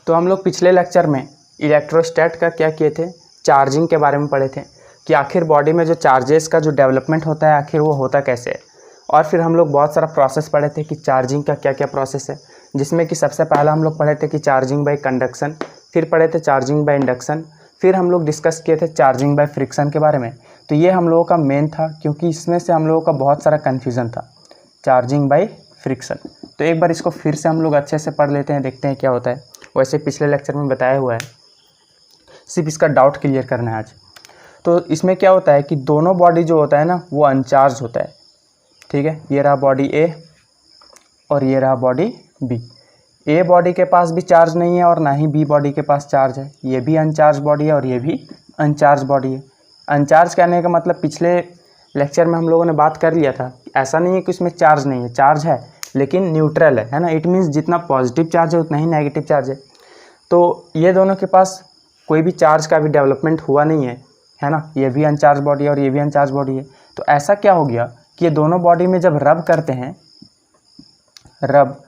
तो हम लोग पिछले लेक्चर में इलेक्ट्रोस्टैट का क्या किए थे, चार्जिंग के बारे में पढ़े थे कि आखिर बॉडी में जो चार्जेस का जो डेवलपमेंट होता है आखिर वो होता कैसे है। और फिर हम लोग बहुत सारा प्रोसेस पढ़े थे कि चार्जिंग का क्या क्या प्रोसेस है, जिसमें कि सबसे पहला हम लोग पढ़े थे कि चार्जिंग बाय कंडक्शन, फिर पढ़े थे चार्जिंग बाय इंडक्शन, फिर हम लोग डिस्कस किए थे चार्जिंग बाय फ्रिक्शन के बारे में। तो ये हम लोगों का मेन था क्योंकि इसमें से हम लोगों का बहुत सारा कन्फ्यूज़न था, चार्जिंग बाय फ्रिक्शन। तो एक बार इसको फिर से हम लोग अच्छे से पढ़ लेते हैं, देखते हैं क्या होता है। वैसे पिछले लेक्चर में बताया हुआ है, सिर्फ इसका डाउट क्लियर करना है आज। तो इसमें क्या होता है कि दोनों बॉडी जो होता है ना वो अनचार्ज होता है, ठीक है। ये रहा बॉडी ए और ये रहा बॉडी बी। ए बॉडी के पास भी चार्ज नहीं है और ना ही बी बॉडी के पास चार्ज है। ये भी अनचार्ज बॉडी है और ये भी अनचार्ज बॉडी है। अनचार्ज कहने का मतलब पिछले लेक्चर में हम लोगों ने बात कर लिया था, ऐसा नहीं है कि उसमें चार्ज नहीं है, चार्ज है लेकिन न्यूट्रल है ना। इट मीन्स जितना पॉजिटिव चार्ज है उतना ही नेगेटिव चार्ज है। तो ये दोनों के पास कोई भी चार्ज का भी डेवलपमेंट हुआ नहीं है ना। ये भी अनचार्ज बॉडी है और ये भी अनचार्ज बॉडी है। तो ऐसा क्या हो गया कि ये दोनों बॉडी में जब रब करते हैं, रब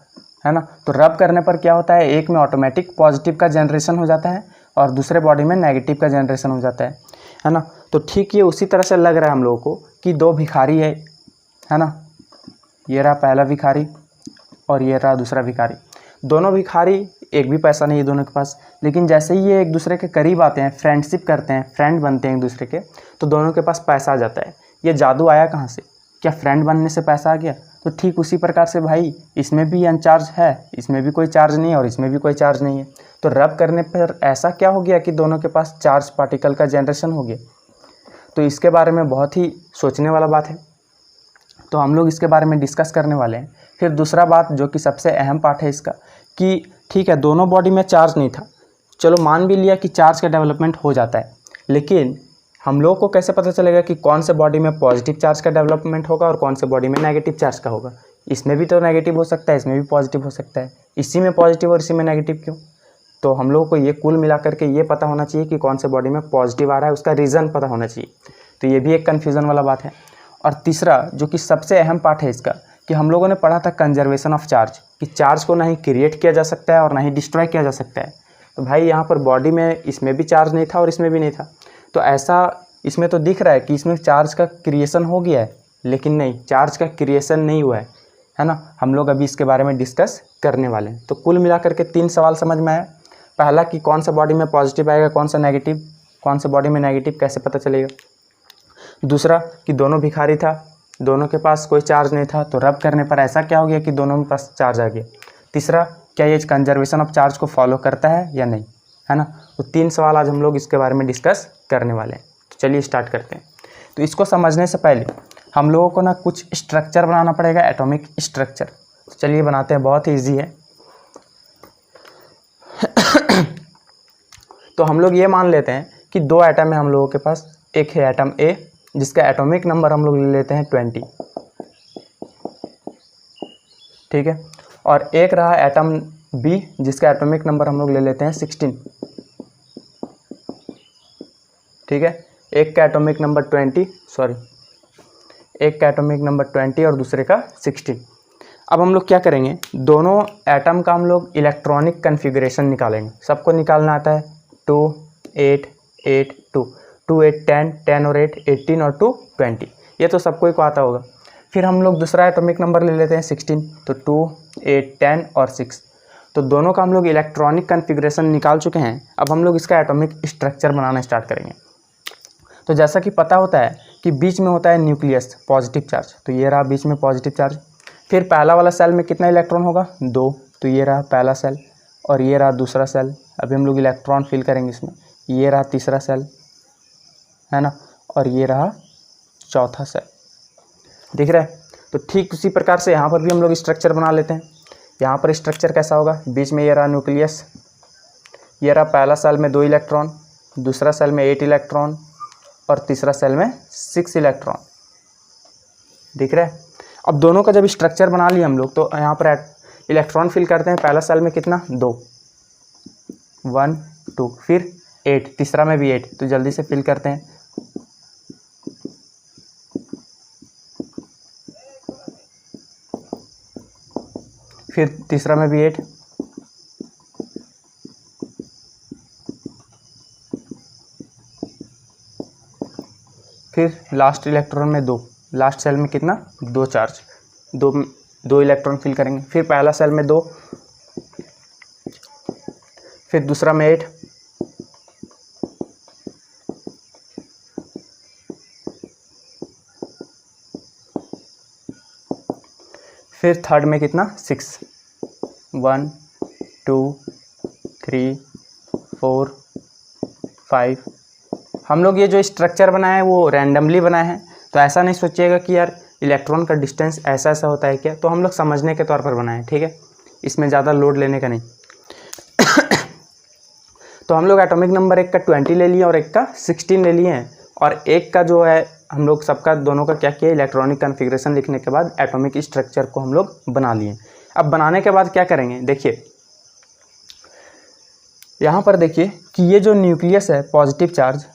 है ना, तो रब करने पर क्या होता है, एक में ऑटोमेटिक पॉजिटिव का जनरेशन हो जाता है और दूसरे बॉडी में नेगेटिव का जनरेशन हो जाता है ना। तो ठीक ये उसी तरह से लग रहा है हम लोगों को कि दो भिखारी है ना। ये रहा पहला भिखारी और ये रहा दूसरा भिखारी। दोनों भिखारी, एक भी पैसा नहीं है दोनों के पास, लेकिन जैसे ही ये एक दूसरे के करीब आते हैं, फ्रेंडशिप करते हैं, फ्रेंड बनते हैं एक दूसरे के, तो दोनों के पास पैसा आ जाता है। ये जादू आया कहाँ से, क्या फ्रेंड बनने से पैसा आ गया? तो ठीक उसी प्रकार से भाई इसमें भी अनचार्ज है, इसमें भी कोई चार्ज नहीं है और इसमें भी कोई चार्ज नहीं है। तो रब करने पर ऐसा क्या हो गया कि दोनों के पास चार्ज पार्टिकल का जनरेशन हो गया। तो इसके बारे में बहुत ही सोचने वाला बात है, तो हम लोग इसके बारे में डिस्कस करने वाले हैं। फिर दूसरा बात जो कि सबसे अहम पार्ट है इसका, कि ठीक है दोनों बॉडी में चार्ज नहीं था, चलो मान भी लिया कि चार्ज का डेवलपमेंट हो जाता है, लेकिन हम लोग को कैसे पता चलेगा कि कौन से बॉडी में पॉजिटिव चार्ज का डेवलपमेंट होगा और कौन से बॉडी में नेगेटिव चार्ज का होगा? इसमें भी तो नेगेटिव हो सकता है, इसमें भी पॉजिटिव हो सकता है, इसी में पॉजिटिव और इसी में नेगेटिव क्यों? तो हम लोगों को ये कुल मिला करके ये पता होना चाहिए कि कौन से बॉडी में पॉजिटिव आ रहा है, उसका रीज़न पता होना चाहिए। तो ये भी एक कन्फ्यूज़न वाला बात है। और तीसरा जो कि सबसे अहम पार्ट है इसका, कि हम लोगों ने पढ़ा था कंजर्वेशन ऑफ चार्ज, कि चार्ज को ना ही क्रिएट किया जा सकता है और ना ही डिस्ट्रॉय किया जा सकता है। तो भाई यहाँ पर बॉडी में इसमें भी चार्ज नहीं था और इसमें भी नहीं था, तो ऐसा इसमें तो दिख रहा है कि इसमें चार्ज का क्रिएशन हो गया है, लेकिन नहीं, चार्ज का क्रिएशन नहीं हुआ है ना। हम लोग अभी इसके बारे में डिस्कस करने वाले हैं। तो कुल मिलाकर के 3 सवाल समझ में आया। पहला कि कौन सा बॉडी में पॉजिटिव आएगा, कौन सा नेगेटिव, कौन सा बॉडी में नेगेटिव, कैसे पता चलेगा। दूसरा कि दोनों भिखारी था, दोनों के पास कोई चार्ज नहीं था, तो रब करने पर ऐसा क्या हो गया कि दोनों के पास चार्ज आ गया। तीसरा, क्या ये कंजर्वेशन ऑफ चार्ज को फॉलो करता है या नहीं, है ना। तो 3 सवाल आज हम लोग इसके बारे में डिस्कस करने वाले हैं। तो चलिए स्टार्ट करते हैं। तो इसको समझने से पहले हम लोगों को ना कुछ स्ट्रक्चर बनाना पड़ेगा, एटॉमिक स्ट्रक्चर। तो चलिए बनाते हैं, बहुत ही ईजी है। तो हम लोग ये मान लेते हैं कि 2 एटम है हम लोगों के पास। एक है एटम ए जिसका एटॉमिक नंबर हम लोग ले लेते हैं 20, ठीक है। और एक रहा एटम बी जिसका एटॉमिक नंबर हम लोग ले लेते हैं 16, ठीक है। एक का एटॉमिक नंबर 20 और दूसरे का 16। अब हम लोग क्या करेंगे, दोनों एटम का हम लोग इलेक्ट्रॉनिक कन्फिग्रेशन निकालेंगे। सबको निकालना आता है, 2 8 8 2 2 8 10 10 और 8 18 और 2 20, ये तो सबको ही को आता होगा। फिर हम लोग दूसरा एटॉमिक नंबर ले लेते हैं 16, तो 2 8 10 और 6। तो दोनों का हम लोग इलेक्ट्रॉनिक कन्फिग्रेशन निकाल चुके हैं। अब हम लोग इसका एटॉमिक स्ट्रक्चर बनाना स्टार्ट करेंगे। तो जैसा कि पता होता है कि बीच में होता है न्यूक्लियस, पॉजिटिव चार्ज, तो ये रहा बीच में पॉजिटिव चार्ज। फिर पहला वाला सेल में कितना इलेक्ट्रॉन होगा, 2, तो ये रहा पहला सेल और ये रहा दूसरा सेल। अभी हम लोग इलेक्ट्रॉन फिल करेंगे इसमें। ये रहा तीसरा सेल, है ना, और ये रहा चौथा सेल, दिख रहा है। तो ठीक उसी प्रकार से यहाँ पर भी हम लोग स्ट्रक्चर बना लेते हैं। यहाँ पर स्ट्रक्चर कैसा होगा, बीच में ये रहा न्यूक्लियस, ये रहा पहला सेल में 2 इलेक्ट्रॉन, दूसरा सेल में 8 इलेक्ट्रॉन और तीसरा सेल में 6 इलेक्ट्रॉन, दिख रहा है। अब दोनों का जब स्ट्रक्चर बना लिया हम लोग, तो यहाँ पर इलेक्ट्रॉन फिल करते हैं। पहला सेल में कितना, 2 1 2, फिर 8, तीसरा में भी 8, तो जल्दी से फिल करते हैं। फिर तीसरा में भी 8, फिर लास्ट इलेक्ट्रॉन में 2, लास्ट सेल में कितना 2 चार्ज, 2 इलेक्ट्रॉन फिल करेंगे। फिर पहला सेल में 2, फिर दूसरा में 8, फिर थर्ड में कितना 6, 1 2 3 4 5। हम लोग ये जो स्ट्रक्चर बनाए हैं वो रैंडमली बनाए हैं, तो ऐसा नहीं सोचिएगा कि यार इलेक्ट्रॉन का डिस्टेंस ऐसा ऐसा होता है क्या, तो हम लोग समझने के तौर पर बनाए हैं, ठीक है, इसमें ज़्यादा लोड लेने का नहीं। तो हम लोग एटॉमिक नंबर एक का 20 ले लिए और एक का 16 ले लिए हैं, और एक का जो है हम लोग सबका दोनों का क्या किया, इलेक्ट्रॉनिक कन्फिग्रेशन लिखने के बाद एटॉमिक स्ट्रक्चर को हम लोग बना लिए। अब बनाने के बाद क्या करेंगे, देखिए यहाँ पर देखिए कि ये जो न्यूक्लियस है पॉजिटिव चार्ज,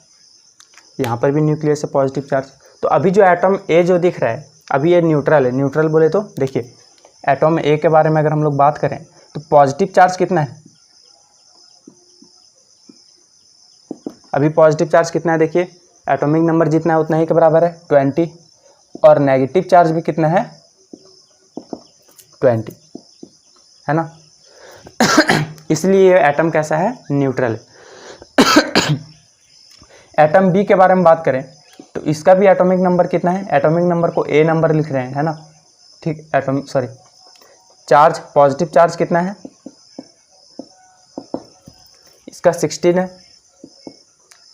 यहाँ पर भी न्यूक्लियस है पॉजिटिव चार्ज, तो अभी जो एटम ए जो दिख रहा है अभी ये न्यूट्रल है। न्यूट्रल बोले तो देखिए एटम ए के बारे में अगर हम लोग बात करें तो पॉजिटिव चार्ज कितना है, अभी पॉजिटिव चार्ज कितना है, देखिए एटॉमिक नंबर जितना है उतना ही के बराबर है 20, और नेगेटिव चार्ज भी कितना है 20, है ना। इसलिए ये एटम कैसा है, न्यूट्रल है। एटम बी के बारे में बात करें तो इसका भी एटॉमिक नंबर कितना है, एटॉमिक नंबर को ए नंबर लिख रहे हैं, है ना, ठीक। चार्ज पॉजिटिव चार्ज कितना है, इसका 16 है,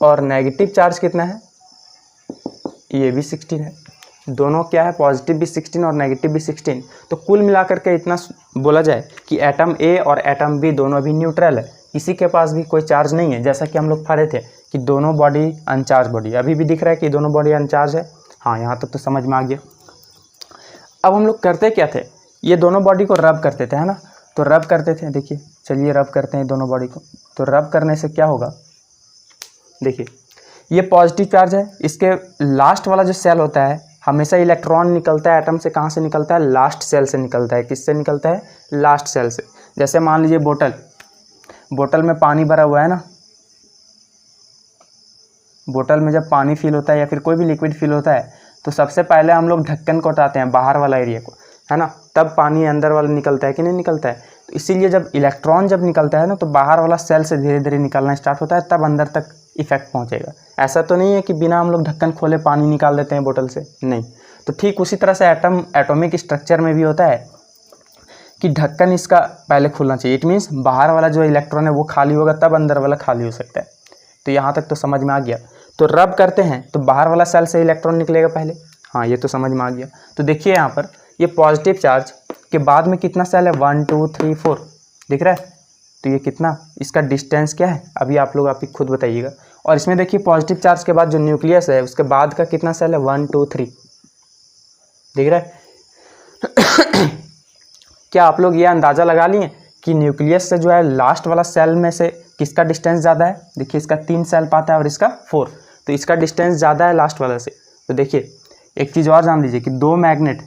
और नेगेटिव चार्ज कितना है, ये भी 16 है। दोनों क्या है, पॉजिटिव भी 16 और नेगेटिव भी 16। तो कुल मिलाकर के इतना बोला जाए कि एटम ए और एटम बी दोनों भी न्यूट्रल है, किसी के पास भी कोई चार्ज नहीं है। जैसा कि हम लोग पढ़े थे कि दोनों बॉडी अनचार्ज बॉडी, अभी भी दिख रहा है कि दोनों बॉडी अनचार्ज है। हाँ, यहाँ तक तो समझ में आ गया। अब हम लोग करते क्या थे, ये दोनों बॉडी को रब करते थे, है ना, तो रब करते थे। देखिए चलिए रब करते हैं दोनों बॉडी को। तो रब करने से क्या होगा, देखिए ये पॉजिटिव चार्ज है, इसके लास्ट वाला जो सेल होता है हमेशा इलेक्ट्रॉन निकलता है एटम से, कहाँ से निकलता है, लास्ट सेल से निकलता है। किससे निकलता है, लास्ट सेल से। जैसे मान लीजिए बोतल में पानी भरा हुआ है ना, बोतल में जब पानी फिल होता है या फिर कोई भी लिक्विड फिल होता है तो सबसे पहले हम लोग ढक्कन को हटाते हैं, बाहर वाला एरिया को, है ना, तब पानी अंदर वाला निकलता है कि नहीं निकलता है। तो इसीलिए जब इलेक्ट्रॉन जब निकलता है ना तो बाहर वाला सेल से धीरे धीरे निकलना स्टार्ट होता है, तब अंदर तक इफेक्ट पहुंचेगा। ऐसा तो नहीं है कि बिना हम लोग ढक्कन खोले पानी निकाल देते हैं बोतल से, नहीं। तो ठीक उसी तरह से एटॉमिक स्ट्रक्चर में भी होता है कि ढक्कन इसका पहले खुलना चाहिए। इट मीन्स बाहर वाला जो इलेक्ट्रॉन है वो खाली होगा तब अंदर वाला खाली हो सकता है। तो यहाँ तक तो समझ में आ गया। तो रब करते हैं तो बाहर वाला सेल से इलेक्ट्रॉन निकलेगा पहले, हाँ ये तो समझ में आ गया। तो देखिए यहाँ पर ये पॉजिटिव चार्ज के बाद में कितना सेल है, 1 2 3 4 दिख रहा है। तो ये कितना, इसका डिस्टेंस क्या है, अभी आप लोग आप ही खुद बताइएगा। और इसमें देखिए पॉजिटिव चार्ज के बाद जो न्यूक्लियस है उसके बाद का कितना सेल है, 1 2 3 दिख रहा है। क्या आप लोग ये अंदाज़ा लगा लिए कि न्यूक्लियस से जो है लास्ट वाला सेल में से किसका डिस्टेंस ज़्यादा है। देखिए इसका 3 सेल पाता है और इसका 4, तो इसका डिस्टेंस ज़्यादा है लास्ट वाला से। तो देखिए एक चीज़ और जान लीजिए कि 2 मैग्नेट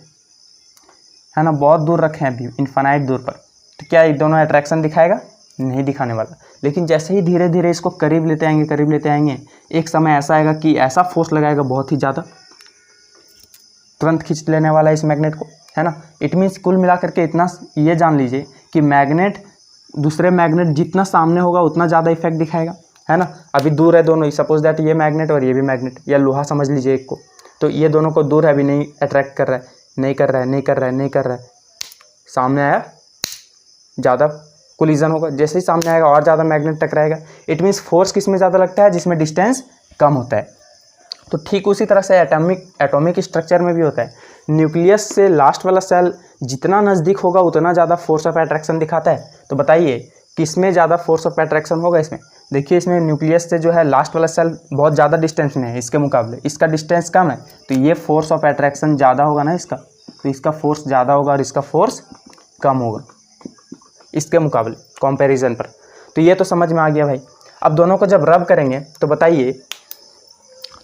है ना बहुत दूर रखे हैं अभी, इनफाइनाइट दूर पर, तो क्या ये दोनों अट्रैक्शन दिखाएगा, नहीं दिखाने वाला। लेकिन जैसे ही धीरे धीरे इसको करीब लेते आएंगे, एक समय ऐसा आएगा कि ऐसा फोर्स लगाएगा बहुत ही ज़्यादा, तुरंत खींच लेने वाला है इस मैग्नेट को, है ना। इट मीन्स कुल मिलाकर के इतना ये जान लीजिए कि मैग्नेट दूसरे मैग्नेट जितना सामने होगा उतना ज़्यादा इफेक्ट दिखाएगा, है ना। अभी दूर है दोनों ही, सपोज दैट ये मैग्नेट और ये भी मैग्नेट, या लोहा समझ लीजिए एक को, तो ये दोनों को दूर है, अभी नहीं अट्रैक्ट कर रहा है, नहीं कर रहा है। सामने आया ज़्यादा कोलिजन होगा, जैसे ही सामने आएगा और ज़्यादा मैग्नेट टकराएगा। इट मीन्स फोर्स किस में ज़्यादा लगता है, जिसमें डिस्टेंस कम होता है। तो ठीक उसी तरह से एटॉमिक स्ट्रक्चर में भी होता है। न्यूक्लियस से लास्ट वाला सेल जितना नज़दीक होगा उतना ज़्यादा फोर्स ऑफ अट्रैक्शन दिखाता है। तो बताइए किसमें ज़्यादा फोर्स ऑफ अट्रैक्शन होगा इसमें। देखिए इसमें न्यूक्लियस से जो है लास्ट वाला सेल बहुत ज़्यादा डिस्टेंस में है इसके मुकाबले, इसका डिस्टेंस कम है, तो ये फोर्स ऑफ अट्रैक्शन ज़्यादा होगा ना इसका, तो इसका फोर्स ज़्यादा होगा और इसका फोर्स कम होगा इसके मुकाबले कंपैरिजन पर। तो ये तो समझ में आ गया भाई। अब दोनों को जब रब करेंगे तो बताइए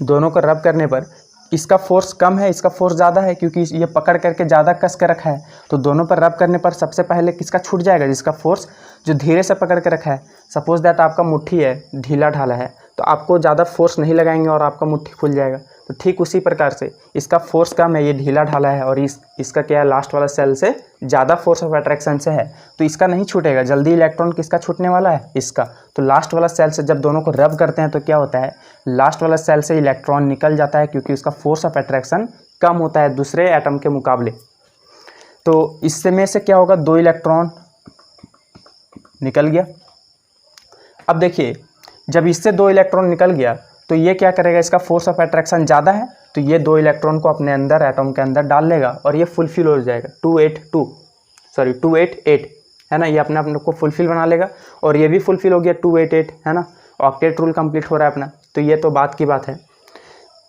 दोनों को रब करने पर इसका फोर्स कम है, इसका फोर्स ज़्यादा है, क्योंकि ये पकड़ करके ज़्यादा कस कर रखा है। तो दोनों पर रब करने पर सबसे पहले किसका छूट जाएगा, जिसका फोर्स जो धीरे से पकड़ के रखा है। सपोज दैट आपका मुट्ठी है ढीला ढाला है, तो आपको ज़्यादा फोर्स नहीं लगाएंगे और आपका मुट्ठी खुल जाएगा। तो ठीक उसी प्रकार से इसका फोर्स कम है, ये ढीला ढाला है, और इसका क्या है, लास्ट वाला सेल से ज़्यादा फोर्स ऑफ अट्रैक्शन से है, तो इसका नहीं छूटेगा जल्दी। इलेक्ट्रॉन किसका छूटने वाला है, इसका। तो लास्ट वाला सेल से जब दोनों को रब करते हैं तो क्या होता है, लास्ट वाला सेल से इलेक्ट्रॉन निकल जाता है, क्योंकि उसका फोर्स ऑफ अट्रैक्शन कम होता है दूसरे एटम के मुकाबले। तो इससे में से क्या होगा, 2 इलेक्ट्रॉन निकल गया। अब देखिए, जब इससे 2 इलेक्ट्रॉन निकल गया तो ये क्या करेगा, इसका फोर्स ऑफ अट्रैक्शन ज़्यादा है, तो ये 2 इलेक्ट्रॉन को अपने अंदर एटम के अंदर डाल लेगा और ये फुलफिल हो जाएगा। 288 है ना, ये अपने आप को फुलफिल बना लेगा, और ये भी फुलफिल हो गया 288 है ना, ऑक्टेट रूल कंप्लीट हो रहा है अपना। तो ये तो बात की बात है,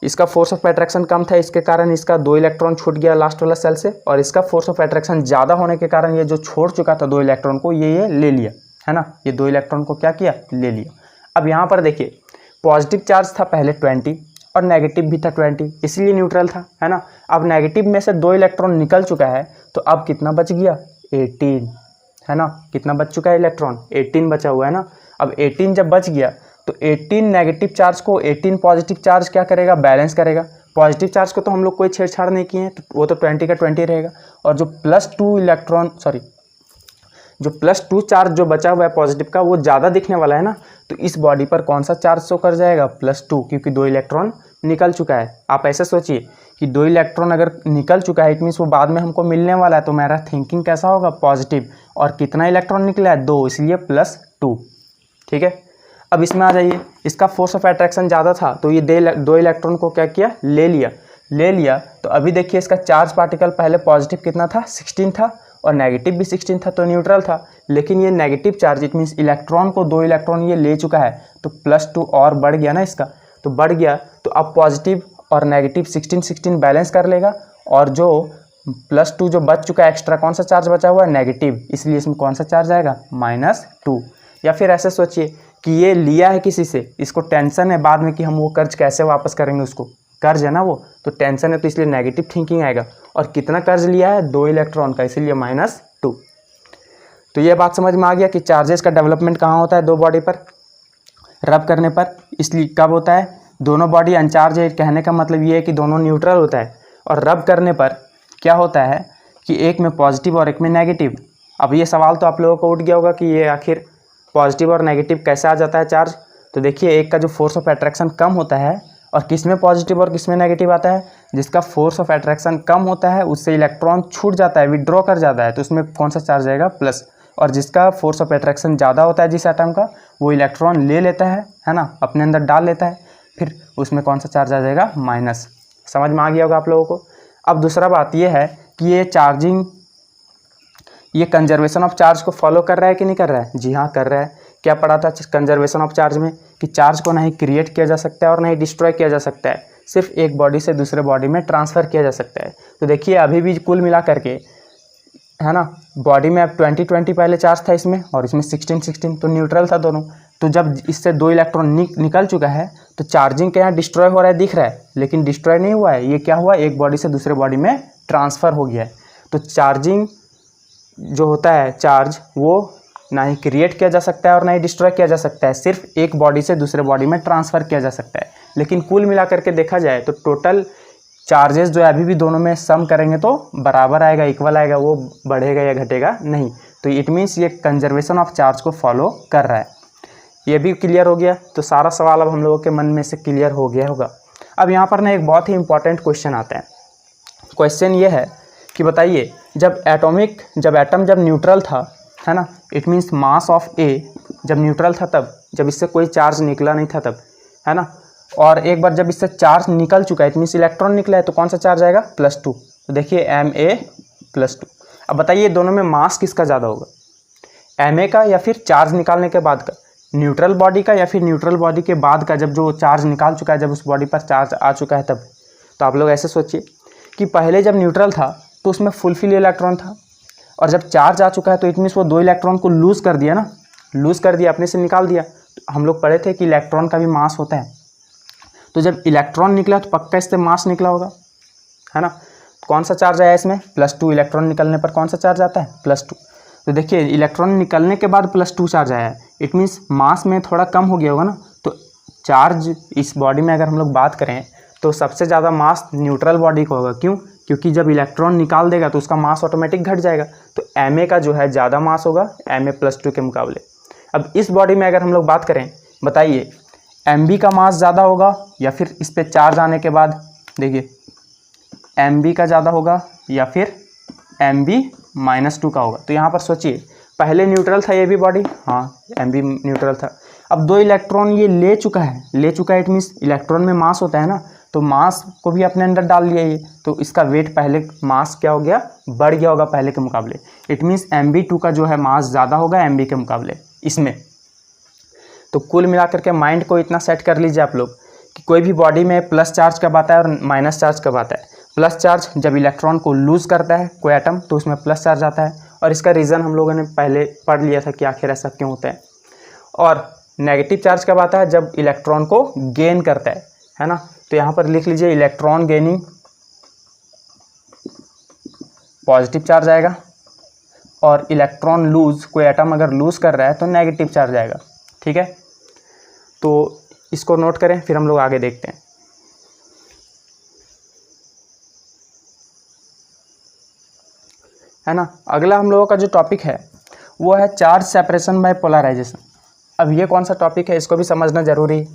इसका फोर्स ऑफ अट्रैक्शन कम था, इसके कारण इसका 2 इलेक्ट्रॉन छूट गया लास्ट वाला सेल से, और इसका फोर्स ऑफ अट्रैक्शन ज़्यादा होने के कारण ये जो छोड़ चुका था 2 इलेक्ट्रॉन को, ये ले लिया है ना, ये 2 इलेक्ट्रॉन को क्या किया, ले लिया। अब यहाँ पर देखिए, पॉजिटिव चार्ज था पहले 20 और नेगेटिव भी था 20, इसलिए न्यूट्रल था, है ना। अब नेगेटिव में से 2 इलेक्ट्रॉन निकल चुका है, तो अब कितना बच गया, 18 है ना, कितना बच चुका है इलेक्ट्रॉन, 18 बचा हुआ है ना। अब 18 जब बच गया तो 18 नेगेटिव चार्ज को 18 पॉजिटिव चार्ज क्या करेगा, बैलेंस करेगा। पॉजिटिव चार्ज को तो हम लोग कोई छेड़छाड़ नहीं किए हैं, तो वो तो 20 का 20 रहेगा, और जो +2 चार्ज जो बचा हुआ है पॉजिटिव का, वो ज़्यादा दिखने वाला है ना, तो इस बॉडी पर कौन सा चार्ज शो कर जाएगा, +2, क्योंकि 2 इलेक्ट्रॉन निकल चुका है। आप ऐसे सोचिए कि 2 इलेक्ट्रॉन अगर निकल चुका है, इट मीन्स वो बाद में हमको मिलने वाला है, तो मेरा थिंकिंग कैसा होगा, पॉजिटिव। और कितना इलेक्ट्रॉन निकला है, 2, इसलिए +2, ठीक है। अब इसमें आ जाइए, इसका फोर्स ऑफ अट्रैक्शन ज़्यादा था, तो ये 2 इलेक्ट्रॉन को क्या किया, ले लिया। तो अभी देखिए, इसका चार्ज पार्टिकल पहले पॉजिटिव कितना था, 16 था, और नेगेटिव भी 16 था, तो न्यूट्रल था। लेकिन ये negative charge, it means electron को 2 इलेक्ट्रॉन ये ले चुका है, तो +2 और बढ़ गया ना इसका, तो बढ़ गया, तो अब पॉजिटिव और नेगेटिव 16 बैलेंस कर लेगा, और जो +2 जो बच चुका है एक्स्ट्रा, कौन सा चार्ज बचा हुआ है, नेगेटिव, इसलिए इसमें कौन सा चार्ज आएगा, -2। या फिर ऐसे सोचिए कि ये लिया है किसी से, इसको टेंशन है बाद में कि हम वो कर्ज कैसे वापस करेंगे, उसको कर्ज है ना वो, तो टेंशन है, तो इसलिए नेगेटिव थिंकिंग आएगा। और कितना कर्ज लिया है, 2 इलेक्ट्रॉन का, इसीलिए -2। तो ये बात समझ में आ गया कि चार्जेस का डेवलपमेंट कहाँ होता है, 2 बॉडी पर रब करने पर। इसलिए कब होता है, दोनों बॉडी अनचार्ज है, कहने का मतलब ये है कि दोनों न्यूट्रल होता है। और रब करने पर क्या होता है कि एक में पॉजिटिव और एक में नेगेटिव। अब ये सवाल तो आप लोगों को उठ गया होगा कि ये आखिर पॉजिटिव और नेगेटिव कैसे आ जाता है चार्ज। तो देखिए, एक का जो फोर्स ऑफ अट्रैक्शन कम होता है, और किस में पॉजिटिव और किस में नेगेटिव आता है, जिसका फोर्स ऑफ अट्रैक्शन कम होता है उससे इलेक्ट्रॉन छूट जाता है, विड्रॉ कर जाता है, तो उसमें कौन सा चार्ज आएगा, प्लस। और जिसका फोर्स ऑफ अट्रैक्शन ज़्यादा होता है जिस एटम का, वो इलेक्ट्रॉन ले लेता है ना, अपने अंदर डाल लेता है, फिर उसमें कौन सा चार्ज आ जाएगा, माइनस। समझ में आ गया होगा आप लोगों को। अब दूसरा बात ये है कि ये चार्जिंग, ये कंजर्वेशन ऑफ चार्ज को फॉलो कर रहा है कि नहीं कर रहा है, जी हाँ कर रहा है। क्या पढ़ा था कंजर्वेशन ऑफ चार्ज में, कि चार्ज को नहीं क्रिएट किया जा सकता है और नहीं डिस्ट्रॉय किया जा सकता है, सिर्फ एक बॉडी से दूसरे बॉडी में ट्रांसफ़र किया जा सकता है। तो देखिए, अभी भी कुल मिला करके, है ना, बॉडी में अब 20 पहले चार्ज था इसमें, और इसमें 16, तो न्यूट्रल था दोनों। तो जब इससे 2 इलेक्ट्रॉन निकल चुका है, तो चार्जिंग के यहाँ डिस्ट्रॉय हो रहा है, दिख रहा है, लेकिन डिस्ट्रॉय नहीं हुआ है, ये क्या हुआ, एक बॉडी से दूसरे बॉडी में ट्रांसफ़र हो गया है। तो चार्जिंग जो होता है, चार्ज वो ना ही क्रिएट किया जा सकता है और ना ही डिस्ट्रॉय किया जा सकता है, सिर्फ एक बॉडी से दूसरे बॉडी में ट्रांसफ़र किया जा सकता है। लेकिन कुल मिलाकर के देखा जाए तो टोटल चार्जेस जो है अभी भी दोनों में सम करेंगे तो बराबर आएगा, इक्वल आएगा, वो बढ़ेगा या घटेगा नहीं। तो इट मीन्स ये कंजर्वेशन ऑफ चार्ज को फॉलो कर रहा है। ये भी क्लियर हो गया, तो सारा सवाल अब हम लोगों के मन में से क्लियर हो गया होगा। अब यहाँ पर ना एक बहुत ही इंपॉर्टेंट क्वेश्चन आता है। क्वेश्चन ये है कि बताइए, जब एटम जब न्यूट्रल था, है ना, इट मीन्स मास ऑफ ए जब न्यूट्रल था, तब जब इससे कोई चार्ज निकला नहीं था तब, है ना, और एक बार जब इससे चार्ज निकल चुका है, इट मीन्स इलेक्ट्रॉन निकला है, तो कौन सा चार्ज आएगा, +2। तो देखिए Ma+2। अब बताइए दोनों में मास किसका ज़्यादा होगा, Ma का या फिर चार्ज निकालने के बाद का, न्यूट्रल बॉडी का या फिर न्यूट्रल बॉडी के बाद का, जब जो चार्ज निकाल चुका है, जब उस बॉडी पर चार्ज आ चुका है तब। तो आप लोग ऐसे सोचिए कि पहले जब न्यूट्रल था तो उसमें फुलफिल इलेक्ट्रॉन था, और जब चार्ज आ चुका है तो इट मीन्स वो 2 इलेक्ट्रॉन को लूज़ कर दिया ना, लूज़ कर दिया, अपने से निकाल दिया। तो हम लोग पढ़े थे कि इलेक्ट्रॉन का भी मास होता है, तो जब इलेक्ट्रॉन निकला तो पक्का इससे मास निकला होगा, है ना। कौन सा चार्ज आया इसमें, +2। इलेक्ट्रॉन निकलने पर कौन सा चार्ज आता है, +2। तो देखिए, इलेक्ट्रॉन निकलने के बाद +2 चार्ज आया है, इट मीन्स मास में थोड़ा कम हो गया होगा ना। तो चार्ज इस बॉडी में अगर हम लोग बात करें तो सबसे ज़्यादा मास न्यूट्रल बॉडी का होगा। क्यों? क्योंकि जब इलेक्ट्रॉन निकाल देगा तो उसका मास ऑटोमेटिक घट जाएगा, तो Ma का जो है ज़्यादा मास होगा Ma+2 के मुकाबले। अब इस बॉडी में अगर हम लोग बात करें, बताइए Mb का मास ज़्यादा होगा या फिर इस पर चार्ज आने के बाद, देखिए Mb का ज़्यादा होगा या फिर Mb-2 का होगा। तो यहाँ पर सोचिए, पहले न्यूट्रल था ये भी बॉडी, हाँ Mb न्यूट्रल था, अब 2 इलेक्ट्रॉन ये ले चुका है इट मीन्स इलेक्ट्रॉन में मास होता है ना, तो मास को भी अपने अंदर डाल लिया ये, तो इसका वेट पहले मास क्या हो गया, बढ़ गया होगा पहले के मुकाबले। इट मीन्स Mb2 का जो है मास ज़्यादा होगा Mb के मुकाबले इसमें। तो कुल मिलाकर के माइंड को इतना सेट कर लीजिए आप लोग कि कोई भी बॉडी में प्लस चार्ज कब आता है और माइनस चार्ज कब आता है। प्लस चार्ज जब इलेक्ट्रॉन को लूज़ करता है कोई एटम तो उसमें प्लस चार्ज आता है, और इसका रीज़न हम लोगों ने पहले पढ़ लिया था कि आखिर ऐसा क्यों होता है। और नेगेटिव चार्ज कब आता है, जब इलेक्ट्रॉन को गेन करता है ना। तो यहाँ पर लिख लीजिए इलेक्ट्रॉन गेनिंग पॉजिटिव चार्ज आएगा, और इलेक्ट्रॉन लूज, कोई एटम अगर लूज़ कर रहा है तो नेगेटिव चार्ज आएगा। ठीक है, तो इसको नोट करें, फिर हम लोग आगे देखते हैं। है ना, अगला हम लोगों का जो टॉपिक है वो है चार्ज सेपरेशन बाय पोलराइजेशन। अब ये कौन सा टॉपिक है इसको भी समझना जरूरी है।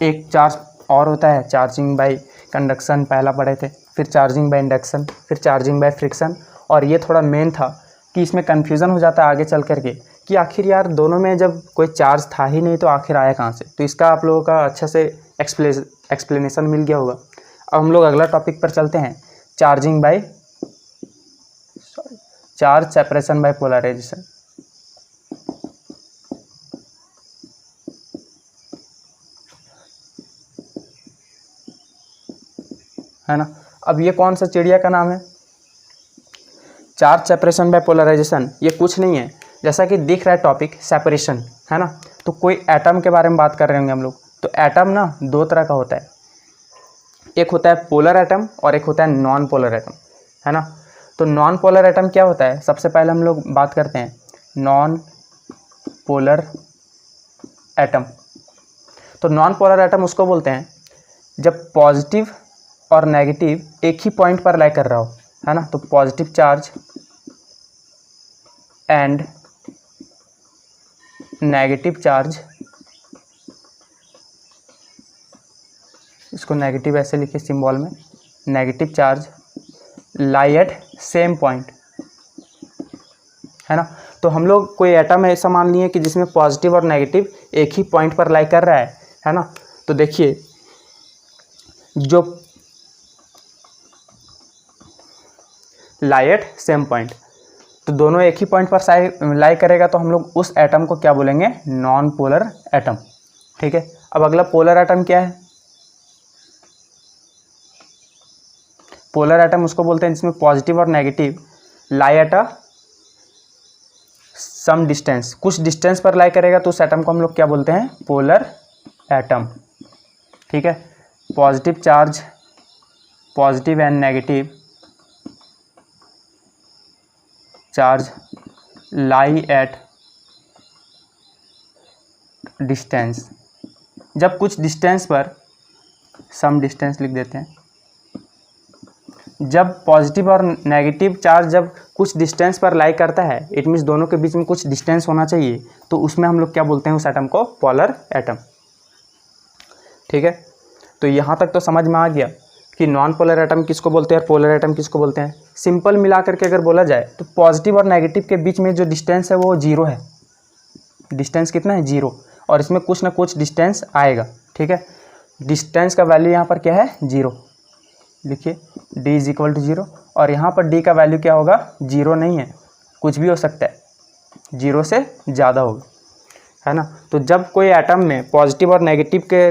एक चार्ज और होता है चार्जिंग बाय कंडक्शन, पहला पढ़े थे, फिर चार्जिंग बाय इंडक्शन, फिर चार्जिंग बाय फ्रिक्शन, और ये थोड़ा मेन था कि इसमें कन्फ्यूज़न हो जाता है आगे चल करके कि आखिर यार दोनों में जब कोई चार्ज था ही नहीं तो आखिर आया कहाँ से। तो इसका आप लोगों का अच्छा से एक्सप्लेनेशन मिल गया होगा। अब हम लोग अगला टॉपिक पर चलते हैं, चार्ज सेपरेशन बाय पोलराइजेशन। है ना, अब ये कौन सा चिड़िया का नाम है, चार्ज सेपरेशन बाय पोलराइजेशन। ये कुछ नहीं है, जैसा कि दिख रहा है टॉपिक सेपरेशन, है ना। तो कोई एटम के बारे में बात कर रहे होंगे हम लोग। तो एटम ना 2 तरह का होता है, एक होता है पोलर एटम और एक होता है नॉन पोलर एटम, है ना। तो नॉन पोलर एटम क्या होता है, सबसे पहले हम लोग बात करते हैं नॉन पोलर एटम। तो नॉन पोलर एटम उसको बोलते हैं जब पॉजिटिव और नेगेटिव एक ही पॉइंट पर लाई कर रहा हो, है ना। तो positive charge and negative charge, इसको नेगेटिव ऐसे लिखे सिंबल में, negative charge lie at same point, है ना। तो हम लोग कोई एटम ऐसा मान लिए कि जिसमें पॉजिटिव और नेगेटिव एक ही पॉइंट पर लाई कर रहा है ना। तो देखिए जो लाई एट सेम पॉइंट, तो दोनों एक ही पॉइंट पर लाई करेगा तो हम लोग उस एटम को क्या बोलेंगे, नॉन पोलर एटम। ठीक है, अब अगला पोलर एटम क्या है, पोलर एटम उसको बोलते हैं जिसमें पॉजिटिव और negative lie at a some distance, कुछ डिस्टेंस पर लाई करेगा तो उस एटम को हम लोग क्या बोलते हैं, पोलर एटम। ठीक है, positive charge, positive and negative charge lie at distance, जब कुछ डिस्टेंस पर, सम डिस्टेंस लिख देते हैं, जब पॉजिटिव और नेगेटिव चार्ज जब कुछ डिस्टेंस पर लाई करता है, इट मीन्स दोनों के बीच में कुछ डिस्टेंस होना चाहिए, तो उसमें हम लोग क्या बोलते हैं उस एटम को, पोलर एटम। ठीक है, तो यहाँ तक तो समझ में आ गया कि नॉन पोलर एटम किसको बोलते हैं और पोलर एटम किसको बोलते हैं। सिंपल मिला करके अगर बोला जाए तो पॉजिटिव और नेगेटिव के बीच में जो डिस्टेंस है वो 0 है, डिस्टेंस कितना है, 0, और इसमें कुछ ना कुछ डिस्टेंस आएगा। ठीक है, डिस्टेंस का वैल्यू यहाँ पर क्या है, 0, लिखिए d इज इक्वल टू 0, और यहाँ पर d का वैल्यू क्या होगा, 0 नहीं है, कुछ भी हो सकता है, 0 से ज़्यादा होगा, है ना। तो जब कोई एटम में पॉजिटिव और नेगेटिव के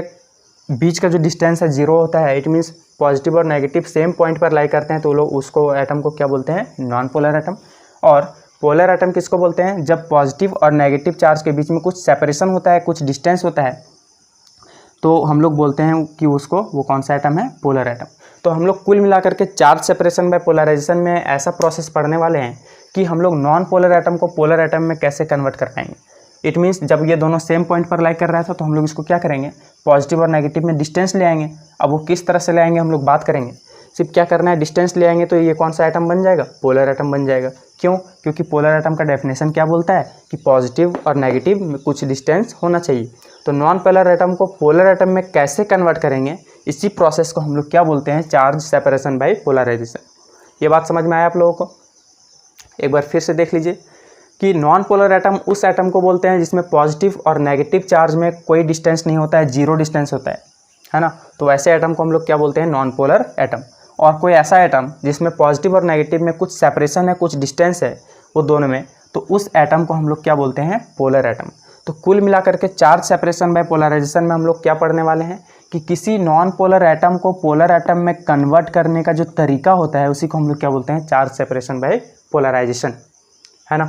बीच का जो डिस्टेंस है 0 होता है, इट मीन्स पॉजिटिव और नेगेटिव सेम पॉइंट पर लाई करते हैं, तो लोग उसको एटम को क्या बोलते हैं, नॉन पोलर एटम। और पोलर एटम किसको बोलते हैं, जब पॉजिटिव और नेगेटिव चार्ज के बीच में कुछ सेपरेशन होता है, कुछ डिस्टेंस होता है, तो हम लोग बोलते हैं कि उसको, वो कौन सा एटम है, पोलर एटम। तो हम लोग कुल मिलाकर के चार्ज सेपरेशन बाय पोलराइजेशन में ऐसा प्रोसेस पढ़ने वाले हैं कि हम लोग नॉन पोलर एटम को पोलर एटम में कैसे कन्वर्ट कर पाएंगे। इट मीन्स जब ये दोनों सेम पॉइंट पर लाई कर रहा था तो हम लोग इसको क्या करेंगे, पॉजिटिव और नेगेटिव में डिस्टेंस ले आएंगे। अब वो किस तरह से ले आएंगे हम लोग बात करेंगे। सिर्फ क्या करना है, डिस्टेंस ले आएंगे तो ये कौन सा एटम बन जाएगा, पोलर एटम बन जाएगा। क्यों, क्योंकि पोलर एटम का डेफिनेशन क्या बोलता है कि पॉजिटिव और नेगेटिव में कुछ डिस्टेंस होना चाहिए। तो नॉन पोलर एटम को पोलर एटम में कैसे कन्वर्ट करेंगे, इसी प्रोसेस को हम लोग क्या बोलते हैं, चार्ज सेपरेशन बाय पोलराइजेशन। ये बात समझ में आया आप लोगों को। एक बार फिर से देख लीजिए कि नॉन पोलर एटम उस एटम को बोलते हैं जिसमें पॉजिटिव और नेगेटिव चार्ज में कोई डिस्टेंस नहीं होता है, जीरो डिस्टेंस होता है ना। तो ऐसे एटम को हम लोग क्या बोलते हैं, नॉन पोलर एटम। और कोई ऐसा एटम जिसमें पॉजिटिव और नेगेटिव में कुछ सेपरेशन है, कुछ डिस्टेंस है वो दोनों में, तो उस एटम को हम लोग क्या बोलते हैं, पोलर एटम। तो कुल मिलाकर के चार्ज सेपरेशन बाय पोलराइजेशन में हम लोग क्या पढ़ने वाले हैं कि किसी नॉन पोलर एटम को पोलर एटम में कन्वर्ट करने का जो तरीका होता है उसी को हम लोग क्या बोलते हैं, चार्ज सेपरेशन बाय पोलराइजेशन, है ना।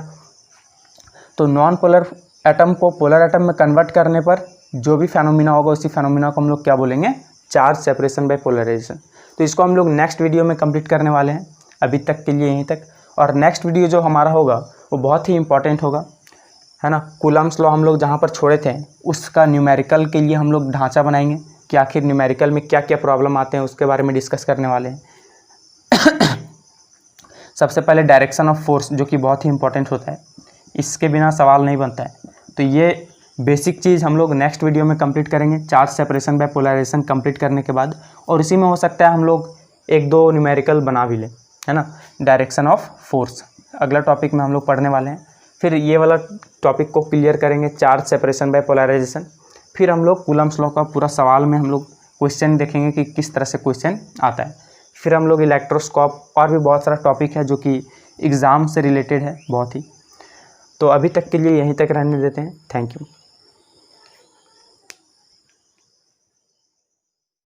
तो नॉन पोलर एटम को पोलर एटम में कन्वर्ट करने पर जो भी फेनोमिना होगा उसी फेनोमिना को हम लोग क्या बोलेंगे, चार्ज सेपरेशन बाय पोलराइजेशन। तो इसको हम लोग नेक्स्ट वीडियो में कंप्लीट करने वाले हैं। अभी तक के लिए यहीं तक, और नेक्स्ट वीडियो जो हमारा होगा वो बहुत ही इंपॉर्टेंट होगा, है ना। कूलम्स लॉ हम लोग जहाँ पर छोड़े थे उसका न्यूमेरिकल के लिए हम लोग ढांचा बनाएंगे कि आखिर न्यूमेरिकल में क्या क्या प्रॉब्लम आते हैं उसके बारे में डिस्कस करने वाले हैं। सबसे पहले डायरेक्शन ऑफ फोर्स, जो कि बहुत ही इंपॉर्टेंट होता है, इसके बिना सवाल नहीं बनता है। तो ये बेसिक चीज़ हम लोग नेक्स्ट वीडियो में कंप्लीट करेंगे, charge separation by polarisation complete करने के बाद। और इसी में हो सकता है हम लोग एक दो न्यूमेरिकल बना भी लें, है ना। डायरेक्शन ऑफ फोर्स अगला टॉपिक में हम लोग पढ़ने वाले हैं। फिर ये वाला टॉपिक को क्लियर करेंगे, चार्ज सेपरेशन बाय पोलराइजेशन। फिर हम लोग कूलम्स लॉ का पूरा सवाल में हम लोग क्वेश्चन देखेंगे कि किस तरह से क्वेश्चन आता है। फिर हम लोग इलेक्ट्रोस्कोप और भी बहुत सारा टॉपिक है जो कि एग्ज़ाम से रिलेटेड है बहुत ही। तो अभी तक के लिए यहीं तक रहने देते हैं। Thank you.